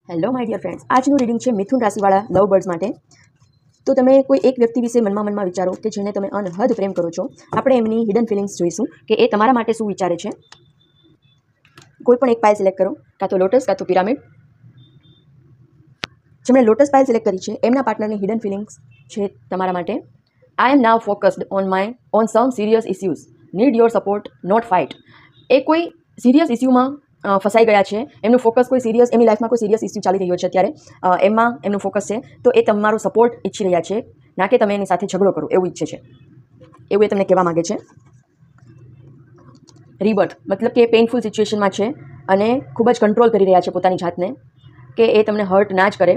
Hello my dear friends, આજનું reading છે મિથુન રાશિવાળા લવ બર્ડ્સ માટે. તો તમે કોઈ એક વ્યક્તિ વિશે મનમાં વિચારો કે જેને તમે અનહદ પ્રેમ કરો છો. આપણે એમની હિડન ફિલિંગ્સ જોઈશું કે એ તમારા માટે શું વિચારે છે. કોઈ પણ એક પાયલ સિલેક્ટ કરો, કાં તો લોટસ કાં તો પિરામિડ. જેમણે લોટસ પાયલ સિલેક્ટ કરી છે એમના પાર્ટનરની હિડન ફિલિંગ્સ છે તમારા માટે. I am now focused on some serious issues, need your support, not fight. એ કોઈ સિરિયસ ઇસ્યુમાં ફસાઈ ગયા છે. એમનું ફોકસ કોઈ સિરિયસ, એમની લાઈફમાં કોઈ સિરિયસ ઇસ્યુ ચાલી રહ્યો છે અત્યારે, એમાં એમનું ફોકસ છે. તો એ તમારો સપોર્ટ ઈચ્છી રહ્યા છે, ના કે તમે એની સાથે ઝઘડો કરો એવું ઈચ્છે છે. એવું એ તમને કહેવા માગે છે. રીબર્થ મતલબ કે પેઇનફુલ સિચ્યુએશનમાં છે અને ખૂબ જ કંટ્રોલ કરી રહ્યા છે પોતાની જાતને કે એ તમને હર્ટ ના જ કરે.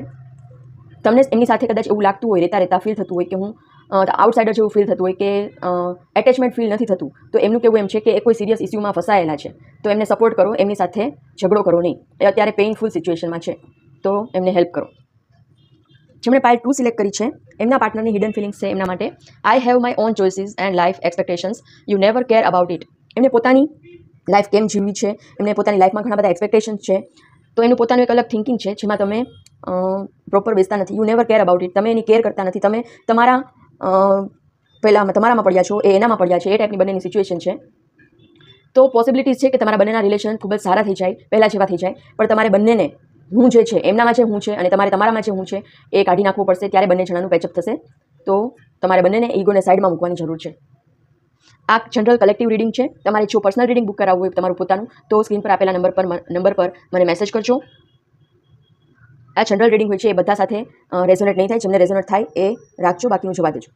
તમને એમની સાથે કદાચ એવું લાગતું હોય, રહેતા ફીલ થતું હોય કે હું આઉટસાઇડર જેવું ફીલ થતું હોય કે એટેચમેન્ટ ફીલ નથી થતું. તો એમનું કહેવું એમ છે કે એ કોઈ સિરિયસ ઇસ્યુમાં ફસાયેલા છે. તો એમને સપોર્ટ કરો, એમની સાથે ઝઘડો કરો નહીં. એ અત્યારે પેઇનફુલ સિચ્યુએશનમાં છે, તો એમને હેલ્પ કરો. જેમણે પાયલ 2 સિલેક્ટ કરી છે એમના પાર્ટનરની હિડન ફિલિંગ્સ છે એમના માટે. I have my own choices and life expectations, you never care about it. એમને પોતાની લાઈફ કેમ જીવવી છે, એમને પોતાની લાઈફમાં ઘણા બધા એક્સપેક્ટેશન્સ છે. તો એનું પોતાનું એક અલગ થિંકિંગ છે જેમાં તમે પ્રોપર બેસતા નથી. You never care about it. તમે એની કેર કરતા નથી. તમે તમારામાં પડ્યા છો, એ એનામાં પડ્યા છે. એ ટાઈપની બંનેની સિચ્યુએશન છે. તો પોસિબિલિટીઝ છે કે તમારા બંનેના રિલેશન ખૂબ જ સારા થઈ જાય, પહેલાં જેવા થઈ જાય. પણ તમારે બંનેને હું જે છે એમનામાં જે હું છે અને તમારામાં જે હું છે એ કાઢી નાખવું પડશે. ત્યારે બંને જણાનું પેચઅપ થશે. તો તમારે બંનેને ઈગોને સાઈડમાં મૂકવાની જરૂર છે. આ જનરલ કલેક્ટિવ રીડિંગ છે. તમારે જો પર્સનલ રીડિંગ બુક કરાવવું હોય તમારું પોતાનું, તો સ્ક્રીન પર આપેલા નંબર પર મને મેસેજ કરજો. આ જનરલ રીડિંગ હોય છે એ બધા સાથે રેઝોનેટ નહીં થાય. જેમને રેઝોનેટ થાય એ રાખજો, બાકીનું જવા દેજો.